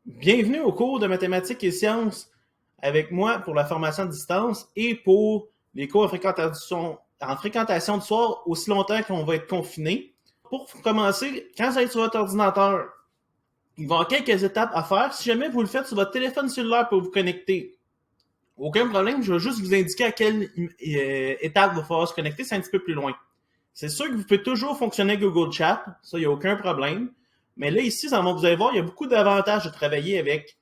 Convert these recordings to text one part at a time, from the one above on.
Bienvenue au cours de mathématiques et sciences avec moi pour la formation à distance et pour les cours en fréquentation du soir aussi longtemps qu'on va être confiné. Pour commencer, quand vous allez sur votre ordinateur, il va y avoir quelques étapes à faire. Si jamais vous le faites sur votre téléphone cellulaire pour vous connecter, aucun problème, je vais juste vous indiquer à quelle étape il va falloir se connecter, c'est un petit peu plus loin. C'est sûr que vous pouvez toujours fonctionner avec Google Chat, ça, il n'y a aucun problème. Mais là, ici, vous allez voir, il y a beaucoup d'avantages de travailler avec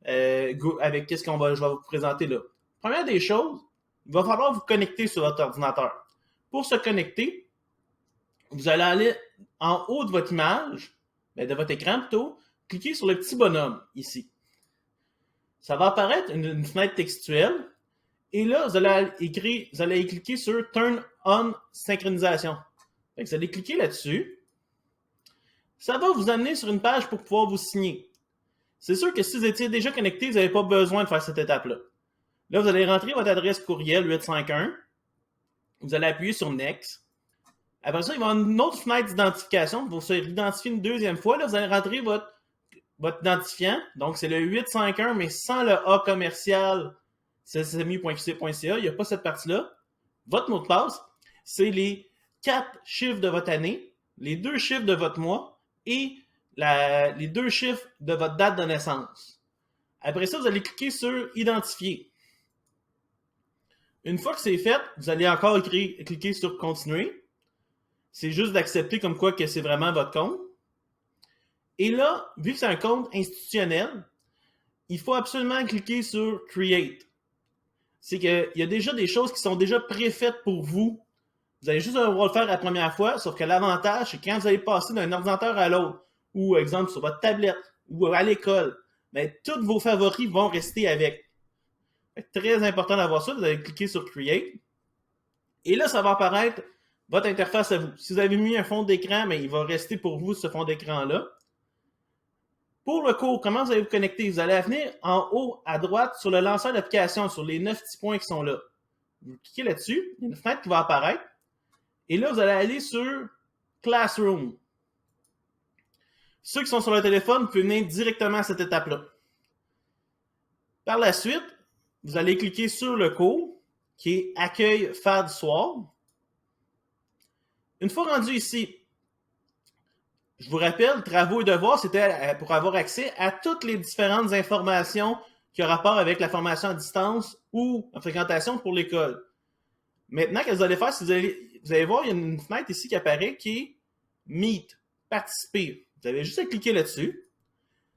qu'est-ce je vais vous présenter là. Première des choses, il va falloir vous connecter sur votre ordinateur. Pour se connecter, vous allez aller en haut de votre image, de votre écran plutôt, cliquez sur le petit bonhomme ici. Ça va apparaître une fenêtre textuelle. Et là, vous allez cliquer sur Turn on synchronisation. Vous allez cliquer là-dessus. Ça va vous amener sur une page pour pouvoir vous signer. C'est sûr que si vous étiez déjà connecté, vous n'avez pas besoin de faire cette étape-là. Là, vous allez rentrer votre adresse courriel 851. Vous allez appuyer sur Next. Après ça, il va y avoir une autre fenêtre d'identification pour se identifier une deuxième fois. Là, vous allez rentrer votre identifiant. Donc, c'est le 851, mais sans le A commercial ccmi.qc.ca. Il n'y a pas cette partie-là. Votre mot de passe, c'est les 4 chiffres de votre année, les 2 chiffres de votre mois et les 2 chiffres de votre date de naissance. Après ça, vous allez cliquer sur Identifier. Une fois que c'est fait, vous allez encore cliquer sur Continuer. C'est juste d'accepter comme quoi que c'est vraiment votre compte. Et là, vu que c'est un compte institutionnel, il faut absolument cliquer sur Create. C'est qu'il y a déjà des choses qui sont déjà préfaites pour vous. Vous allez juste devoir le faire la première fois, sauf que l'avantage, c'est que quand vous allez passer d'un ordinateur à l'autre, ou exemple sur votre tablette, ou à l'école, tous vos favoris vont rester avec. C'est très important d'avoir ça. Vous allez cliquer sur Create. Et là, ça va apparaître votre interface à vous. Si vous avez mis un fond d'écran, il va rester pour vous ce fond d'écran-là. Pour le cours, comment vous allez vous connecter? Vous allez venir en haut à droite sur le lanceur d'application, sur les 9 petits points qui sont là. Vous cliquez là-dessus, il y a une fenêtre qui va apparaître. Et là, vous allez aller sur Classroom. Ceux qui sont sur le téléphone, vous pouvez venir directement à cette étape-là. Par la suite, vous allez cliquer sur le cours, qui est Accueil FAD soir. Une fois rendu ici, je vous rappelle, travaux et devoirs, c'était pour avoir accès à toutes les différentes informations qui ont rapport avec la formation à distance ou la fréquentation pour l'école. Maintenant, qu'est-ce que vous allez faire? Si vous allez voir, il y a une fenêtre ici qui apparaît qui est Meet, participer. Vous avez juste à cliquer là-dessus.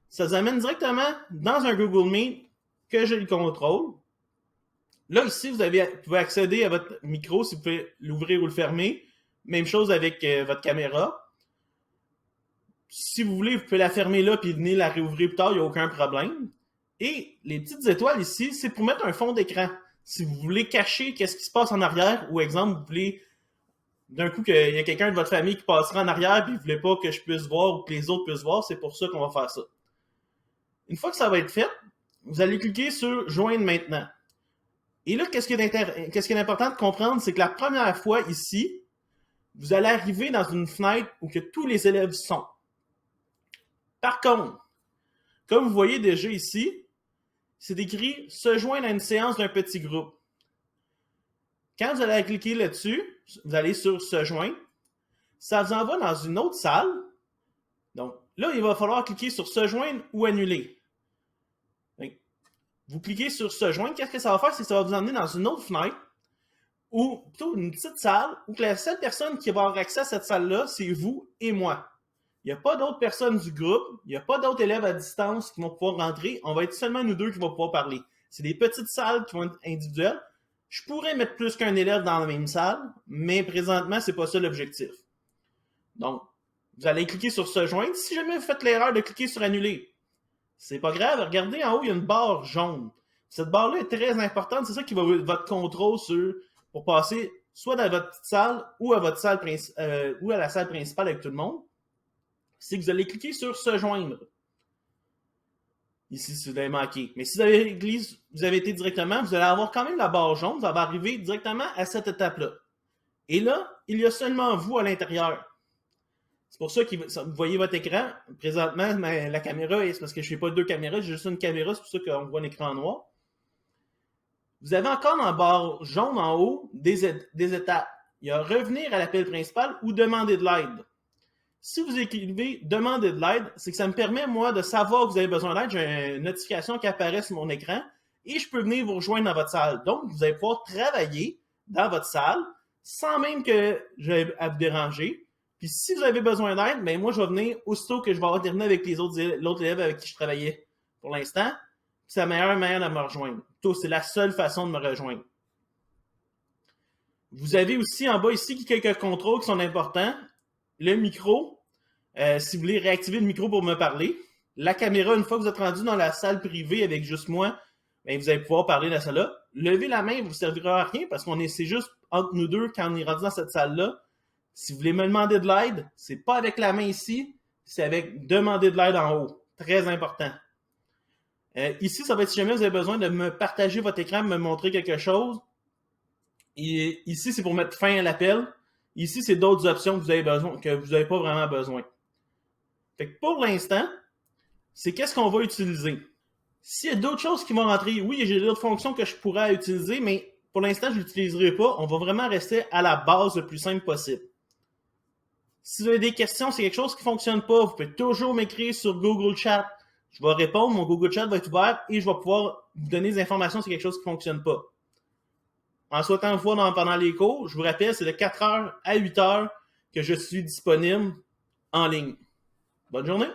Ça vous amène directement dans un Google Meet que je le contrôle. Là, ici, vous pouvez accéder à votre micro si vous pouvez l'ouvrir ou le fermer. Même chose avec votre caméra. Si vous voulez, vous pouvez la fermer là puis venir la réouvrir plus tard, il n'y a aucun problème. Et les petites étoiles ici, c'est pour mettre un fond d'écran. Si vous voulez cacher qu'est-ce qui se passe en arrière, ou exemple, vous voulez d'un coup qu'il y a quelqu'un de votre famille qui passera en arrière puis vous voulez pas que je puisse voir ou que les autres puissent voir, c'est pour ça qu'on va faire ça. Une fois que ça va être fait, vous allez cliquer sur Joindre maintenant. Et là, qu'est-ce qui est important de comprendre, c'est que la première fois ici, vous allez arriver dans une fenêtre où que tous les élèves sont. Par contre, comme vous voyez déjà ici, c'est écrit « Se joindre à une séance d'un petit groupe ». Quand vous allez cliquer là-dessus, vous allez sur « Se joindre », ça vous envoie dans une autre salle. Donc là, il va falloir cliquer sur « Se joindre » ou « Annuler ». Vous cliquez sur « Se joindre », qu'est-ce que ça va faire? C'est que ça va vous emmener dans une autre fenêtre, ou plutôt une petite salle, où la seule personne qui va avoir accès à cette salle-là, c'est vous et moi. Il n'y a pas d'autres personnes du groupe, il n'y a pas d'autres élèves à distance qui vont pouvoir rentrer. On va être seulement nous deux qui vont pouvoir parler. C'est des petites salles qui vont être individuelles. Je pourrais mettre plus qu'un élève dans la même salle, mais présentement, c'est pas ça l'objectif. Donc, vous allez cliquer sur Se joindre. Si jamais vous faites l'erreur de cliquer sur Annuler, c'est pas grave. Regardez en haut, il y a une barre jaune. Cette barre-là est très importante. C'est ça qui va être votre contrôle pour passer soit dans votre petite salle ou à ou à la salle principale avec tout le monde. C'est que vous allez cliquer sur Se joindre. Ici, si vous avez manqué. Mais si vous avez été directement, vous allez avoir quand même la barre jaune. Ça va arriver directement à cette étape-là. Et là, il y a seulement vous à l'intérieur. C'est pour ça que vous voyez votre écran. Présentement, la caméra, c'est parce que je n'ai pas deux caméras, j'ai juste une caméra, c'est pour ça qu'on voit un écran noir. Vous avez encore dans la barre jaune en haut des étapes. Il y a revenir à l'appel principal ou demander de l'aide. Si vous écrivez demander de l'aide, c'est que ça me permet, moi, de savoir que vous avez besoin d'aide. J'ai une notification qui apparaît sur mon écran et je peux venir vous rejoindre dans votre salle. Donc, vous allez pouvoir travailler dans votre salle sans même que j'aie à vous déranger. Puis si vous avez besoin d'aide, ben moi, je vais venir aussitôt que je vais avoir terminé avec l'autre élève avec qui je travaillais pour l'instant. C'est la meilleure manière de me rejoindre. C'est la seule façon de me rejoindre. Vous avez aussi en bas ici quelques contrôles qui sont importants. Le micro, si vous voulez réactiver le micro pour me parler. La caméra, une fois que vous êtes rendu dans la salle privée avec juste moi, ben vous allez pouvoir parler dans celle-là. Lever la main ne vous servira à rien parce c'est juste entre nous deux quand on est rendu dans cette salle-là. Si vous voulez me demander de l'aide, c'est pas avec la main ici, c'est avec demander de l'aide en haut. Très important. Ici, ça va être si jamais vous avez besoin de me partager votre écran, de me montrer quelque chose. Et ici, c'est pour mettre fin à l'appel. Ici, c'est d'autres options que vous avez besoin, que vous n'avez pas vraiment besoin. Fait que pour l'instant, c'est qu'est-ce qu'on va utiliser. S'il y a d'autres choses qui vont rentrer, oui, j'ai d'autres fonctions que je pourrais utiliser, mais pour l'instant, je ne l'utiliserai pas. On va vraiment rester à la base le plus simple possible. Si vous avez des questions, c'est quelque chose qui ne fonctionne pas, vous pouvez toujours m'écrire sur Google Chat. Je vais répondre, mon Google Chat va être ouvert et je vais pouvoir vous donner des informations sur quelque chose qui ne fonctionne pas. En souhaitant une fois pendant les cours, je vous rappelle, c'est de 4h à 8h que je suis disponible en ligne. Bonne journée!